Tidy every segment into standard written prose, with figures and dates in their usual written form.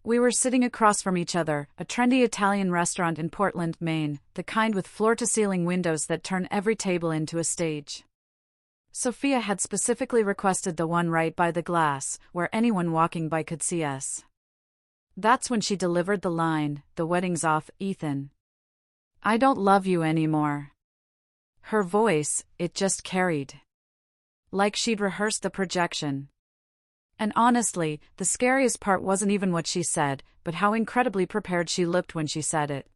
We were sitting across from each other, a trendy Italian restaurant in Portland, Maine, the kind with floor-to-ceiling windows that turn every table into a stage. Sophia had specifically requested the one right by the glass, where anyone walking by could see us. That's when she delivered the line, "The wedding's off, Ethan. I don't love you anymore." Her voice, it just carried. Like she'd rehearsed the projection. And honestly, the scariest part wasn't even what she said, but how incredibly prepared she looked when she said it.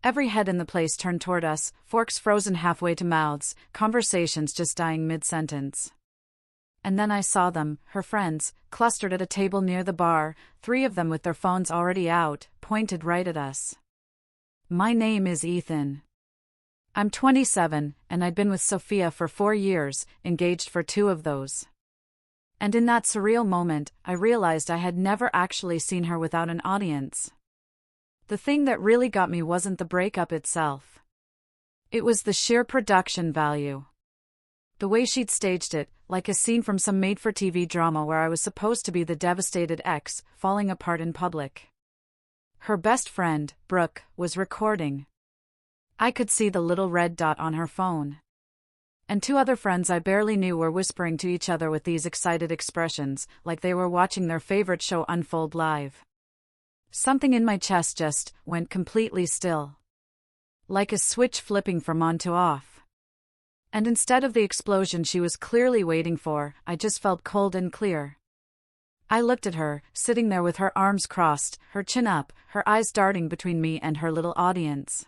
Every head in the place turned toward us, forks frozen halfway to mouths, conversations just dying mid-sentence. And then I saw them, her friends, clustered at a table near the bar, 3 of them with their phones already out, pointed right at us. My name is Ethan. I'm 27, and I'd been with Sophia for 4 years, engaged for 2 of those. And in that surreal moment, I realized I had never actually seen her without an audience. The thing that really got me wasn't the breakup itself. It was the sheer production value. The way she'd staged it, like a scene from some made-for-TV drama where I was supposed to be the devastated ex, falling apart in public. Her best friend, Brooke, was recording. I could see the little red dot on her phone. And 2 other friends I barely knew were whispering to each other with these excited expressions, like they were watching their favorite show unfold live. Something in my chest just went completely still. Like a switch flipping from on to off. And instead of the explosion she was clearly waiting for, I just felt cold and clear. I looked at her, sitting there with her arms crossed, her chin up, her eyes darting between me and her little audience.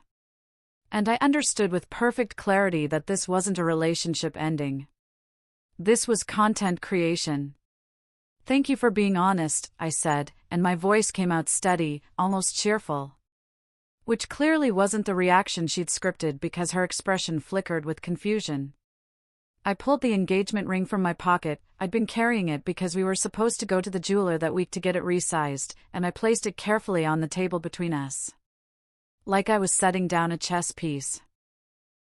And I understood with perfect clarity that this wasn't a relationship ending. This was content creation. "Thank you for being honest," I said, and my voice came out steady, almost cheerful. Which clearly wasn't the reaction she'd scripted because her expression flickered with confusion. I pulled the engagement ring from my pocket. I'd been carrying it because we were supposed to go to the jeweler that week to get it resized, and I placed it carefully on the table between us. Like I was setting down a chess piece.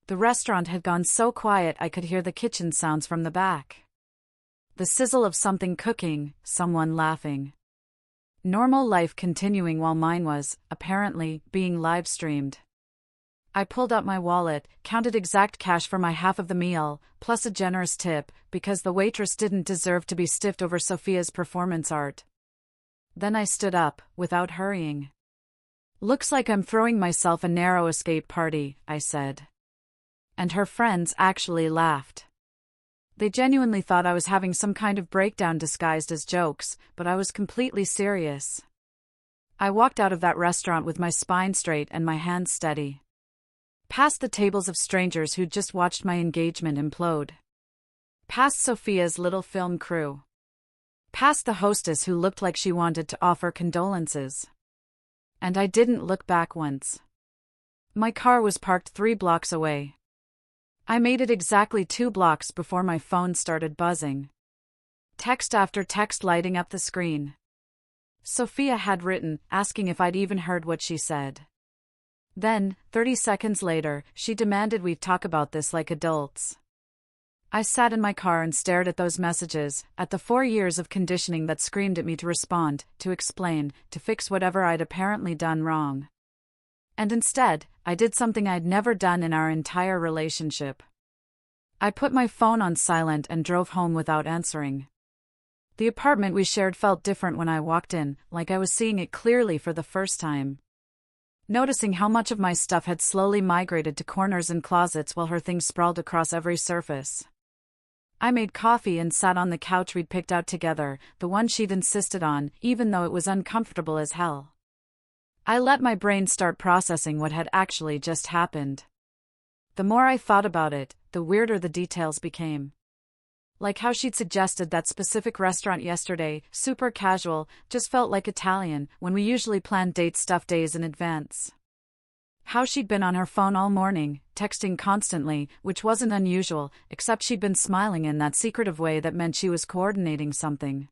The restaurant had gone so quiet I could hear the kitchen sounds from the back. The sizzle of something cooking, someone laughing. Normal life continuing while mine was, apparently, being live-streamed. I pulled out my wallet, counted exact cash for my half of the meal, plus a generous tip, because the waitress didn't deserve to be stiffed over Sophia's performance art. Then I stood up, without hurrying. "Looks like I'm throwing myself a narrow escape party," I said. And her friends actually laughed. They genuinely thought I was having some kind of breakdown disguised as jokes, but I was completely serious. I walked out of that restaurant with my spine straight and my hands steady. Past the tables of strangers who'd just watched my engagement implode. Past Sophia's little film crew. Past the hostess who looked like she wanted to offer condolences. And I didn't look back once. My car was parked 3 blocks away. I made it exactly 2 blocks before my phone started buzzing. Text after text lighting up the screen. Sophia had written, asking if I'd even heard what she said. Then, 30 seconds later, she demanded we talk about this like adults. I sat in my car and stared at those messages, at the 4 years of conditioning that screamed at me to respond, to explain, to fix whatever I'd apparently done wrong. And instead, I did something I'd never done in our entire relationship. I put my phone on silent and drove home without answering. The apartment we shared felt different when I walked in, like I was seeing it clearly for the first time. Noticing how much of my stuff had slowly migrated to corners and closets while her things sprawled across every surface. I made coffee and sat on the couch we'd picked out together, the one she'd insisted on, even though it was uncomfortable as hell. I let my brain start processing what had actually just happened. The more I thought about it, the weirder the details became. Like how she'd suggested that specific restaurant yesterday, super casual, just felt like Italian, when we usually plan date stuff days in advance. How she'd been on her phone all morning, texting constantly, which wasn't unusual, except she'd been smiling in that secretive way that meant she was coordinating something.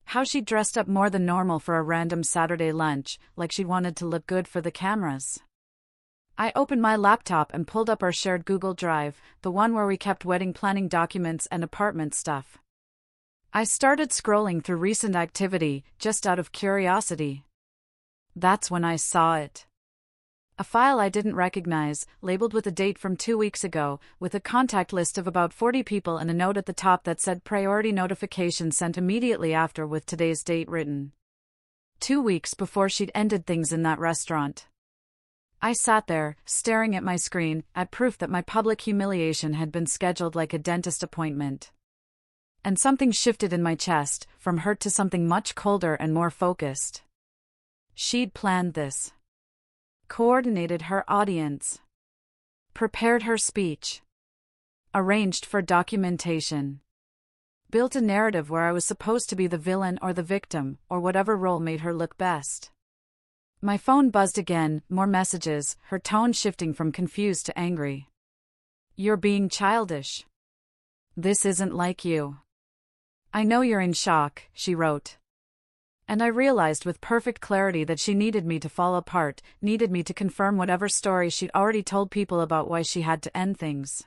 How she'd dressed up more than normal for a random Saturday lunch, like she wanted to look good for the cameras. I opened my laptop and pulled up our shared Google Drive, the one where we kept wedding planning documents and apartment stuff. I started scrolling through recent activity, just out of curiosity. That's when I saw it. A file I didn't recognize, labeled with a date from 2 weeks ago, with a contact list of about 40 people and a note at the top that said priority notification sent immediately after with today's date written. 2 weeks before she'd ended things in that restaurant. I sat there, staring at my screen, at proof that my public humiliation had been scheduled like a dentist appointment. And something shifted in my chest, from hurt to something much colder and more focused. She'd planned this. Coordinated her audience. Prepared her speech. Arranged for documentation. Built a narrative where I was supposed to be the villain or the victim, or whatever role made her look best. My phone buzzed again, more messages, her tone shifting from confused to angry. "You're being childish. This isn't like you. I know you're in shock," she wrote. And I realized with perfect clarity that she needed me to fall apart, needed me to confirm whatever story she'd already told people about why she had to end things.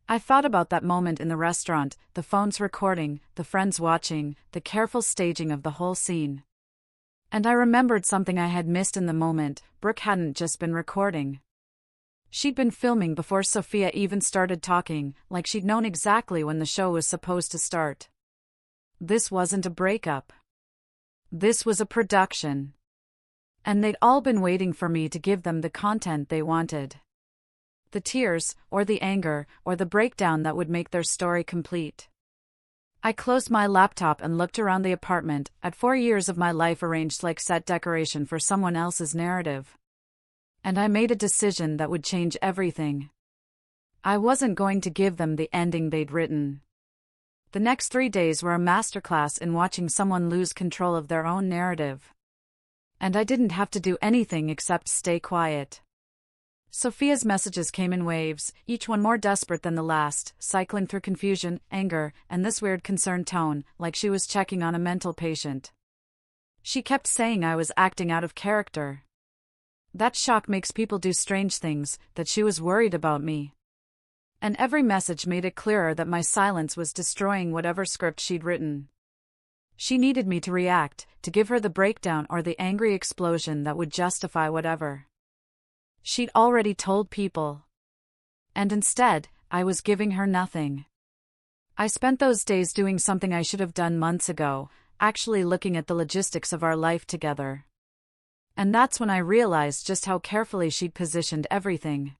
I thought about that moment in the restaurant, the phones recording, the friends watching, the careful staging of the whole scene. And I remembered something I had missed in the moment. Brooke hadn't just been recording. She'd been filming before Sophia even started talking, like she'd known exactly when the show was supposed to start. This wasn't a breakup. This was a production. And they'd all been waiting for me to give them the content they wanted. The tears, or the anger, or the breakdown that would make their story complete. I closed my laptop and looked around the apartment, at 4 years of my life arranged like set decoration for someone else's narrative. And I made a decision that would change everything. I wasn't going to give them the ending they'd written. The next 3 days were a masterclass in watching someone lose control of their own narrative. And I didn't have to do anything except stay quiet. Sophia's messages came in waves, each one more desperate than the last, cycling through confusion, anger, and this weird concerned tone, like she was checking on a mental patient. She kept saying I was acting out of character. That shock makes people do strange things, that she was worried about me. And every message made it clearer that my silence was destroying whatever script she'd written. She needed me to react, to give her the breakdown or the angry explosion that would justify whatever she'd already told people. And instead, I was giving her nothing. I spent those days doing something I should have done months ago, actually looking at the logistics of our life together. And that's when I realized just how carefully she'd positioned everything.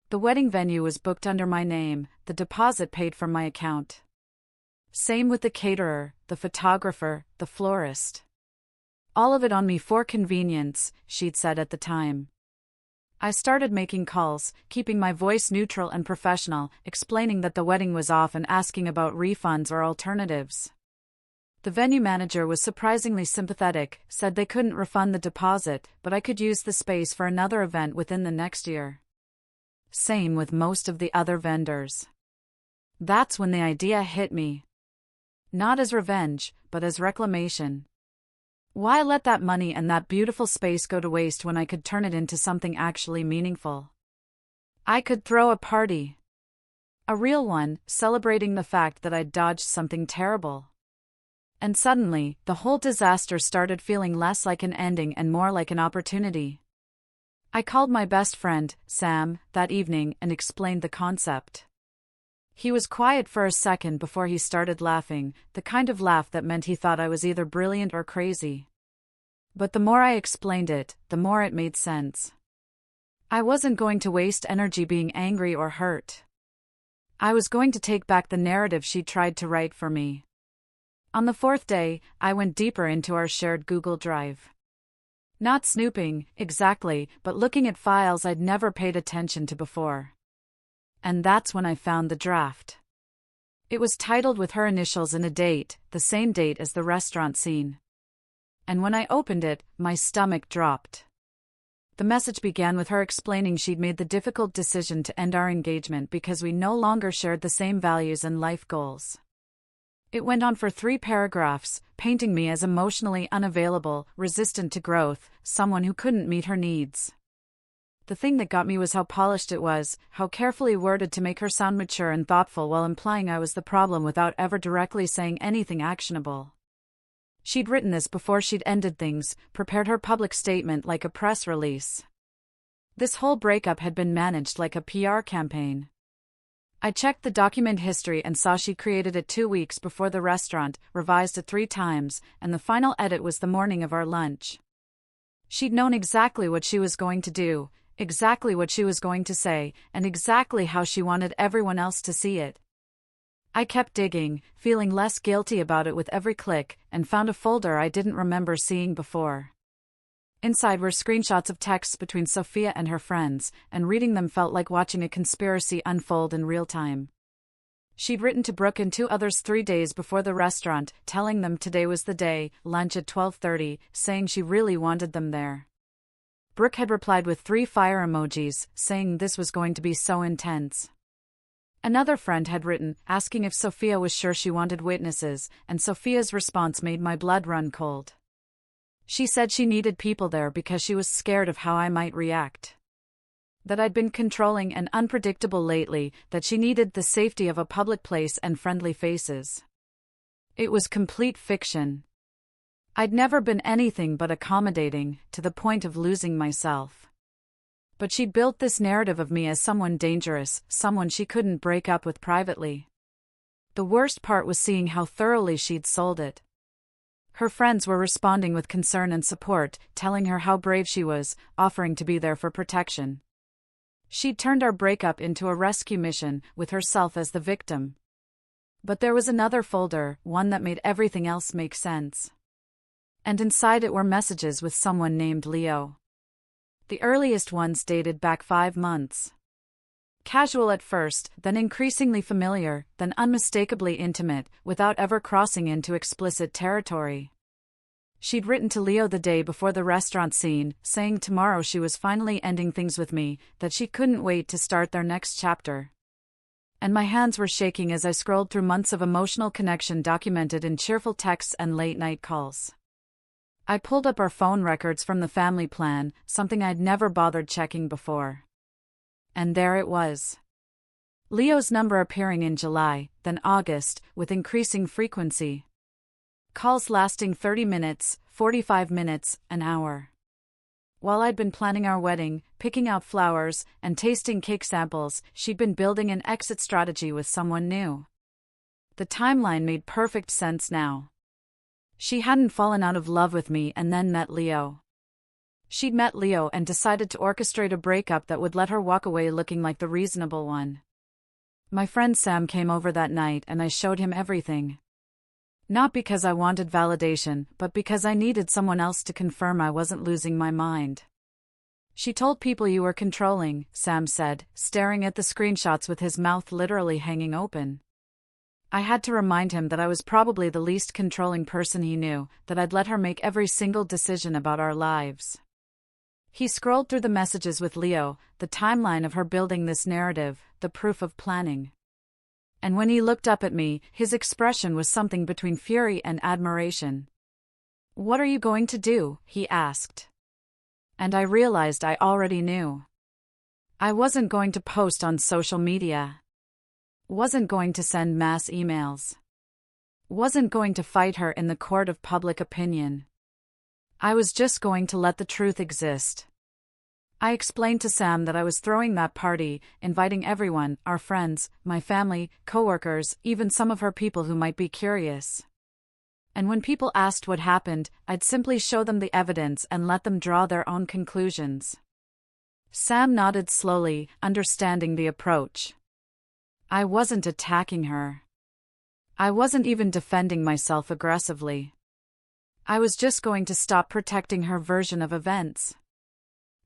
The wedding venue was booked under my name, the deposit paid from my account. Same with the caterer, the photographer, the florist. All of it on me for convenience, she'd said at the time. I started making calls, keeping my voice neutral and professional, explaining that the wedding was off and asking about refunds or alternatives. The venue manager was surprisingly sympathetic, said they couldn't refund the deposit, but I could use the space for another event within the next year. Same with most of the other vendors. That's when the idea hit me. Not as revenge, but as reclamation. Why let that money and that beautiful space go to waste when I could turn it into something actually meaningful? I could throw a party. A real one, celebrating the fact that I'd dodged something terrible. And suddenly, the whole disaster started feeling less like an ending and more like an opportunity. I called my best friend, Sam, that evening and explained the concept. He was quiet for a second before he started laughing, the kind of laugh that meant he thought I was either brilliant or crazy. But the more I explained it, the more it made sense. I wasn't going to waste energy being angry or hurt. I was going to take back the narrative she tried to write for me. On the 4th day, I went deeper into our shared Google Drive. Not snooping, exactly, but looking at files I'd never paid attention to before. And that's when I found the draft. It was titled with her initials and a date, the same date as the restaurant scene. And when I opened it, my stomach dropped. The message began with her explaining she'd made the difficult decision to end our engagement because we no longer shared the same values and life goals. It went on for 3 paragraphs, painting me as emotionally unavailable, resistant to growth, someone who couldn't meet her needs. The thing that got me was how polished it was, how carefully worded to make her sound mature and thoughtful while implying I was the problem without ever directly saying anything actionable. She'd written this before she'd ended things, prepared her public statement like a press release. This whole breakup had been managed like a PR campaign. I checked the document history and saw she created it 2 weeks before the restaurant, revised it 3 times, and the final edit was the morning of our lunch. She'd known exactly what she was going to do, exactly what she was going to say, and exactly how she wanted everyone else to see it. I kept digging, feeling less guilty about it with every click, and found a folder I didn't remember seeing before. Inside were screenshots of texts between Sophia and her friends, and reading them felt like watching a conspiracy unfold in real time. She'd written to Brooke and 2 others 3 days before the restaurant, telling them today was the day, lunch at 12:30, saying she really wanted them there. Brooke had replied with 3 fire emojis, saying this was going to be so intense. Another friend had written, asking if Sophia was sure she wanted witnesses, and Sophia's response made my blood run cold. She said she needed people there because she was scared of how I might react. That I'd been controlling and unpredictable lately, that she needed the safety of a public place and friendly faces. It was complete fiction. I'd never been anything but accommodating, to the point of losing myself. But she'd built this narrative of me as someone dangerous, someone she couldn't break up with privately. The worst part was seeing how thoroughly she'd sold it. Her friends were responding with concern and support, telling her how brave she was, offering to be there for protection. She'd turned our breakup into a rescue mission, with herself as the victim. But there was another folder, one that made everything else make sense. And inside it were messages with someone named Leo. The earliest ones dated back 5 months. Casual at first, then increasingly familiar, then unmistakably intimate, without ever crossing into explicit territory. She'd written to Leo the day before the restaurant scene, saying tomorrow she was finally ending things with me, that she couldn't wait to start their next chapter. And my hands were shaking as I scrolled through months of emotional connection documented in cheerful texts and late-night calls. I pulled up our phone records from the family plan, something I'd never bothered checking before. And there it was. Leo's number appearing in July, then August, with increasing frequency. Calls lasting 30 minutes, 45 minutes, an hour. While I'd been planning our wedding, picking out flowers, and tasting cake samples, she'd been building an exit strategy with someone new. The timeline made perfect sense now. She hadn't fallen out of love with me and then met Leo. She'd met Leo and decided to orchestrate a breakup that would let her walk away looking like the reasonable one. My friend Sam came over that night and I showed him everything. Not because I wanted validation, but because I needed someone else to confirm I wasn't losing my mind. She told people you were controlling, Sam said, staring at the screenshots with his mouth literally hanging open. I had to remind him that I was probably the least controlling person he knew, that I'd let her make every single decision about our lives. He scrolled through the messages with Leo, the timeline of her building this narrative, the proof of planning. And when he looked up at me, his expression was something between fury and admiration. "What are you going to do?" he asked. And I realized I already knew. I wasn't going to post on social media. Wasn't going to send mass emails. Wasn't going to fight her in the court of public opinion. I was just going to let the truth exist. I explained to Sam that I was throwing that party, inviting everyone, our friends, my family, coworkers, even some of her people who might be curious. And when people asked what happened, I'd simply show them the evidence and let them draw their own conclusions. Sam nodded slowly, understanding the approach. I wasn't attacking her. I wasn't even defending myself aggressively. I was just going to stop protecting her version of events.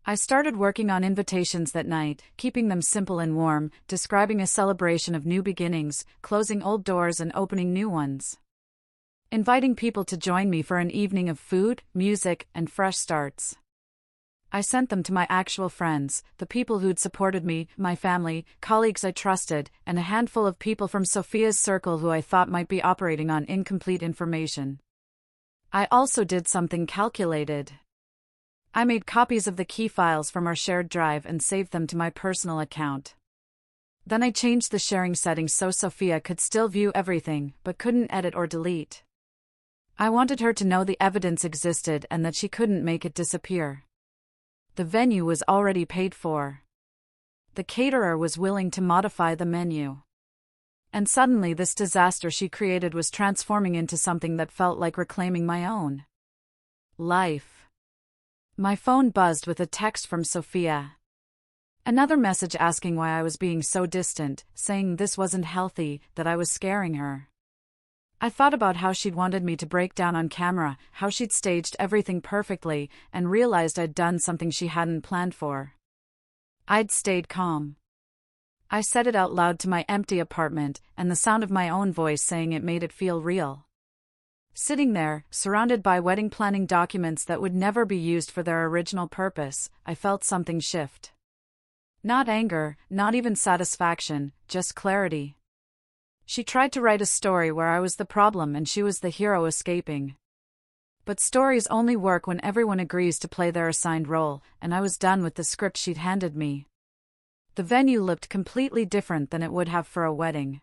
I started working on invitations that night, keeping them simple and warm, describing a celebration of new beginnings, closing old doors and opening new ones. Inviting people to join me for an evening of food, music, and fresh starts. I sent them to my actual friends, the people who'd supported me, my family, colleagues I trusted, and a handful of people from Sophia's circle who I thought might be operating on incomplete information. I also did something calculated. I made copies of the key files from our shared drive and saved them to my personal account. Then I changed the sharing settings so Sophia could still view everything, but couldn't edit or delete. I wanted her to know the evidence existed and that she couldn't make it disappear. The venue was already paid for. The caterer was willing to modify the menu. And suddenly this disaster she created was transforming into something that felt like reclaiming my own life. My phone buzzed with a text from Sophia. Another message asking why I was being so distant, saying this wasn't healthy, that I was scaring her. I thought about how she'd wanted me to break down on camera, how she'd staged everything perfectly, and realized I'd done something she hadn't planned for. I'd stayed calm. I said it out loud to my empty apartment, and the sound of my own voice saying it made it feel real. Sitting there, surrounded by wedding planning documents that would never be used for their original purpose, I felt something shift. Not anger, not even satisfaction, just clarity. She tried to write a story where I was the problem and she was the hero escaping. But stories only work when everyone agrees to play their assigned role, and I was done with the script she'd handed me. The venue looked completely different than it would have for a wedding.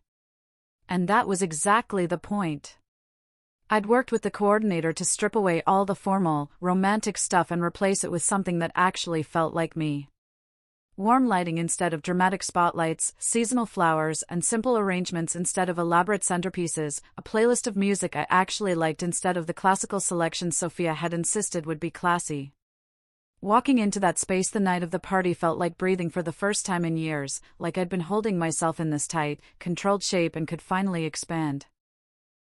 And that was exactly the point. I'd worked with the coordinator to strip away all the formal, romantic stuff and replace it with something that actually felt like me. Warm lighting instead of dramatic spotlights, seasonal flowers, and simple arrangements instead of elaborate centerpieces, a playlist of music I actually liked instead of the classical selection Sophia had insisted would be classy. Walking into that space the night of the party felt like breathing for the first time in years, like I'd been holding myself in this tight, controlled shape and could finally expand.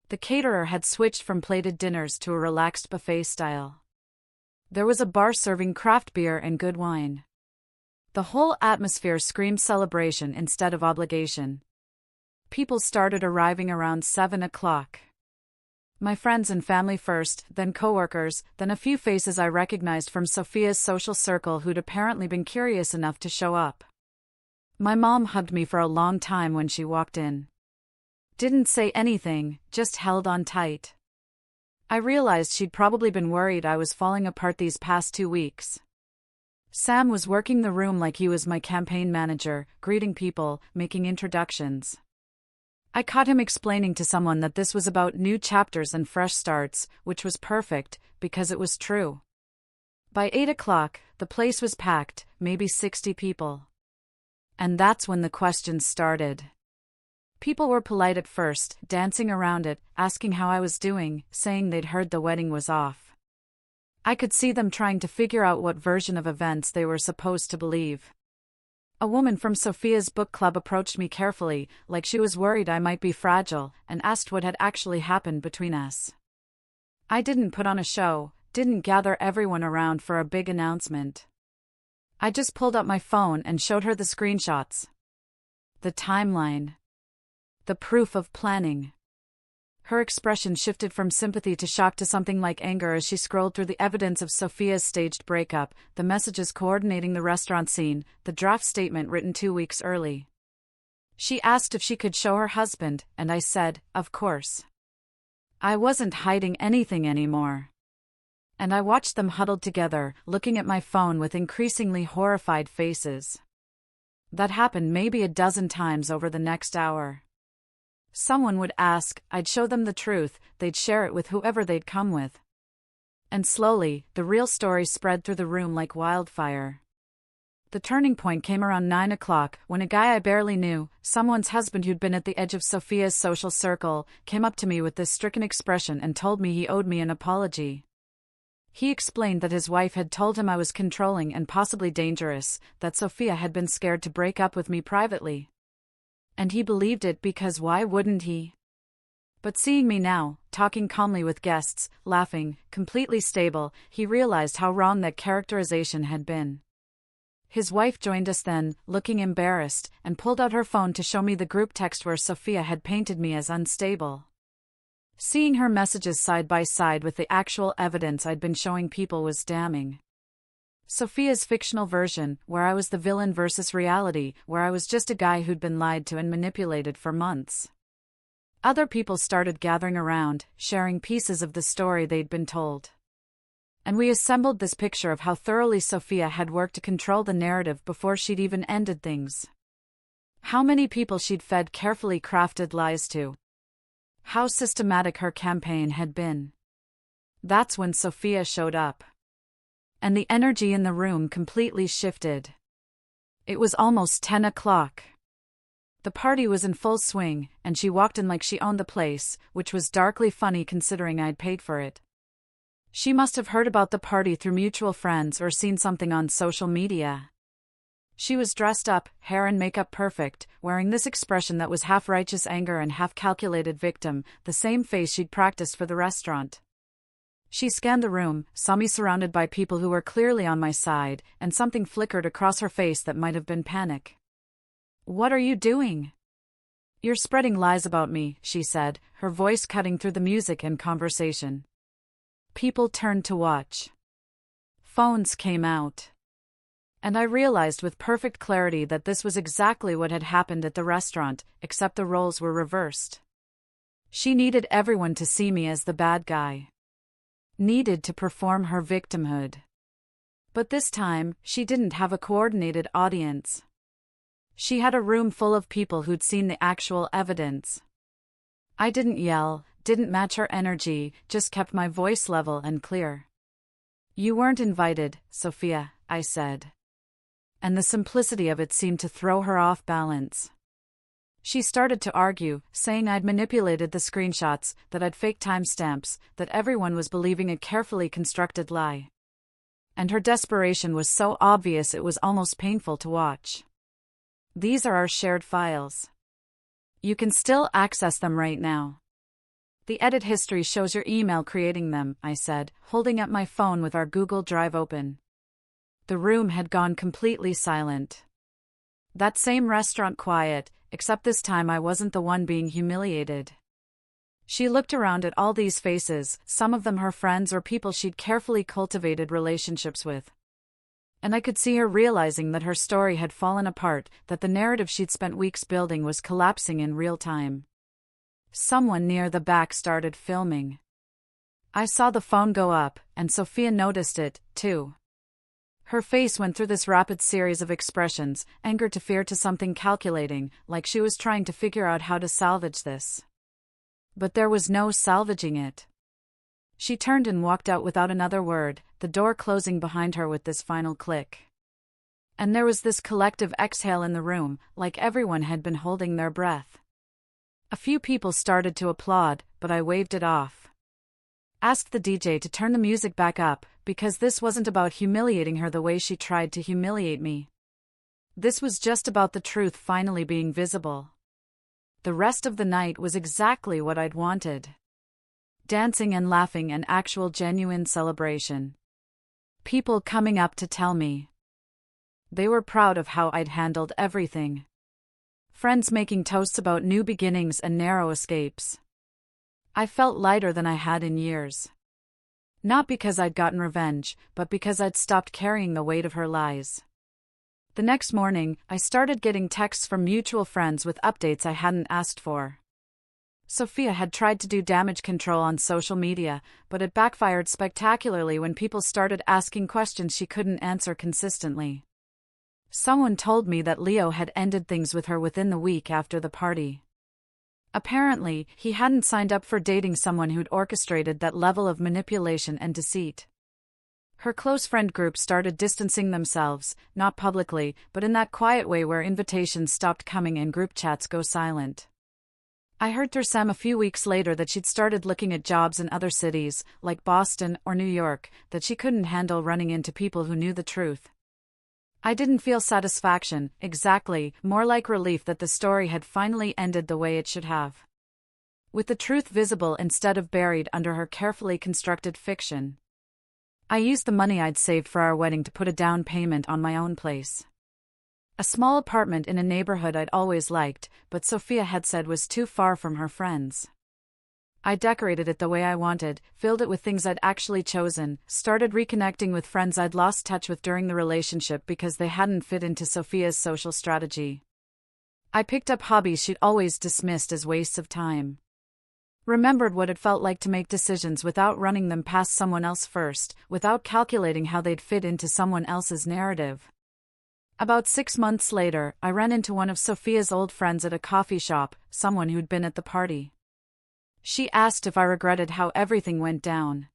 The caterer had switched from plated dinners to a relaxed buffet style. There was a bar serving craft beer and good wine. The whole atmosphere screamed celebration instead of obligation. People started arriving around 7 o'clock. My friends and family first, then coworkers, then a few faces I recognized from Sophia's social circle who'd apparently been curious enough to show up. My mom hugged me for a long time when she walked in. Didn't say anything, just held on tight. I realized she'd probably been worried I was falling apart these past 2 weeks. Sam was working the room like he was my campaign manager, greeting people, making introductions. I caught him explaining to someone that this was about new chapters and fresh starts, which was perfect, because it was true. By 8 o'clock, the place was packed, maybe 60 people. And that's when the questions started. People were polite at first, dancing around it, asking how I was doing, saying they'd heard the wedding was off. I could see them trying to figure out what version of events they were supposed to believe. A woman from Sophia's book club approached me carefully, like she was worried I might be fragile, and asked what had actually happened between us. I didn't put on a show, didn't gather everyone around for a big announcement. I just pulled up my phone and showed her the screenshots. The timeline. The proof of planning. Her expression shifted from sympathy to shock to something like anger as she scrolled through the evidence of Sophia's staged breakup, the messages coordinating the restaurant scene, the draft statement written 2 weeks early. She asked if she could show her husband, and I said, of course. I wasn't hiding anything anymore. And I watched them huddled together, looking at my phone with increasingly horrified faces. That happened maybe a dozen times over the next hour. Someone would ask, I'd show them the truth, they'd share it with whoever they'd come with. And slowly, the real story spread through the room like wildfire. The turning point came around 9 o'clock, when a guy I barely knew, someone's husband who'd been at the edge of Sophia's social circle, came up to me with this stricken expression and told me he owed me an apology. He explained that his wife had told him I was controlling and possibly dangerous, that Sophia had been scared to break up with me privately. And he believed it because why wouldn't he? But seeing me now, talking calmly with guests, laughing, completely stable, he realized how wrong that characterization had been. His wife joined us then, looking embarrassed, and pulled out her phone to show me the group text where Sophia had painted me as unstable. Seeing her messages side by side with the actual evidence I'd been showing people was damning. Sophia's fictional version, where I was the villain versus reality, where I was just a guy who'd been lied to and manipulated for months. Other people started gathering around, sharing pieces of the story they'd been told. And we assembled this picture of how thoroughly Sophia had worked to control the narrative before she'd even ended things. How many people she'd fed carefully crafted lies to. How systematic her campaign had been. That's when Sophia showed up. And the energy in the room completely shifted. It was almost 10 o'clock. The party was in full swing, and she walked in like she owned the place, which was darkly funny considering I'd paid for it. She must have heard about the party through mutual friends or seen something on social media. She was dressed up, hair and makeup perfect, wearing this expression that was half righteous anger and half calculated victim, the same face she'd practiced for the restaurant. She scanned the room, saw me surrounded by people who were clearly on my side, and something flickered across her face that might have been panic. "What are you doing?" "You're spreading lies about me," she said, her voice cutting through the music and conversation. People turned to watch. Phones came out. And I realized with perfect clarity that this was exactly what had happened at the restaurant, except the roles were reversed. She needed everyone to see me as the bad guy. Needed to perform her victimhood. But this time, she didn't have a coordinated audience. She had a room full of people who'd seen the actual evidence. I didn't yell, didn't match her energy, just kept my voice level and clear. "You weren't invited, Sophia," I said. And the simplicity of it seemed to throw her off balance. She started to argue, saying I'd manipulated the screenshots, that I'd faked timestamps, that everyone was believing a carefully constructed lie. And her desperation was so obvious it was almost painful to watch. "These are our shared files. You can still access them right now. The edit history shows your email creating them," I said, holding up my phone with our Google Drive open. The room had gone completely silent. That same restaurant quiet, except this time I wasn't the one being humiliated. She looked around at all these faces, some of them her friends or people she'd carefully cultivated relationships with. And I could see her realizing that her story had fallen apart, that the narrative she'd spent weeks building was collapsing in real time. Someone near the back started filming. I saw the phone go up, and Sophia noticed it, too. Her face went through this rapid series of expressions, anger to fear to something calculating, like she was trying to figure out how to salvage this. But there was no salvaging it. She turned and walked out without another word, the door closing behind her with this final click. And there was this collective exhale in the room, like everyone had been holding their breath. A few people started to applaud, but I waved it off. Asked the DJ to turn the music back up, because this wasn't about humiliating her the way she tried to humiliate me. This was just about the truth finally being visible. The rest of the night was exactly what I'd wanted. Dancing and laughing and actual genuine celebration. People coming up to tell me. They were proud of how I'd handled everything. Friends making toasts about new beginnings and narrow escapes. I felt lighter than I had in years. Not because I'd gotten revenge, but because I'd stopped carrying the weight of her lies. The next morning, I started getting texts from mutual friends with updates I hadn't asked for. Sophia had tried to do damage control on social media, but it backfired spectacularly when people started asking questions she couldn't answer consistently. Someone told me that Leo had ended things with her within the week after the party. Apparently, he hadn't signed up for dating someone who'd orchestrated that level of manipulation and deceit. Her close friend group started distancing themselves, not publicly, but in that quiet way where invitations stopped coming and group chats go silent. I heard through Sam a few weeks later that she'd started looking at jobs in other cities, like Boston or New York, that she couldn't handle running into people who knew the truth. I didn't feel satisfaction, exactly, more like relief that the story had finally ended the way it should have. With the truth visible instead of buried under her carefully constructed fiction. I used the money I'd saved for our wedding to put a down payment on my own place. A small apartment in a neighborhood I'd always liked, but Sophia had said was too far from her friends. I decorated it the way I wanted, filled it with things I'd actually chosen, started reconnecting with friends I'd lost touch with during the relationship because they hadn't fit into Sophia's social strategy. I picked up hobbies she'd always dismissed as wastes of time. Remembered what it felt like to make decisions without running them past someone else first, without calculating how they'd fit into someone else's narrative. About 6 months later, I ran into one of Sophia's old friends at a coffee shop, someone who'd been at the party. She asked if I regretted how everything went down.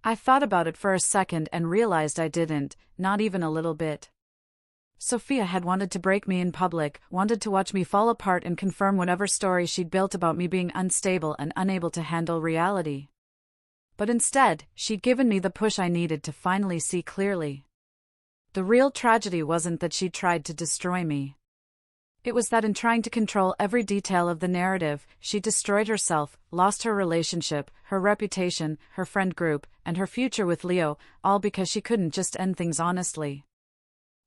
I thought about it for a second and realized I didn't, not even a little bit. Sophia had wanted to break me in public, wanted to watch me fall apart and confirm whatever story she'd built about me being unstable and unable to handle reality. But instead, she'd given me the push I needed to finally see clearly. The real tragedy wasn't that she'd tried to destroy me. It was that in trying to control every detail of the narrative, she destroyed herself, lost her relationship, her reputation, her friend group, and her future with Leo, all because she couldn't just end things honestly.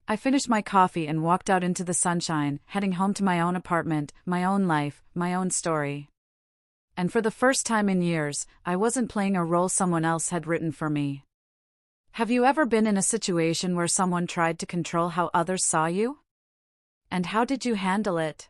I finished my coffee and walked out into the sunshine, heading home to my own apartment, my own life, my own story. And for the first time in years, I wasn't playing a role someone else had written for me. Have you ever been in a situation where someone tried to control how others saw you? And how did you handle it?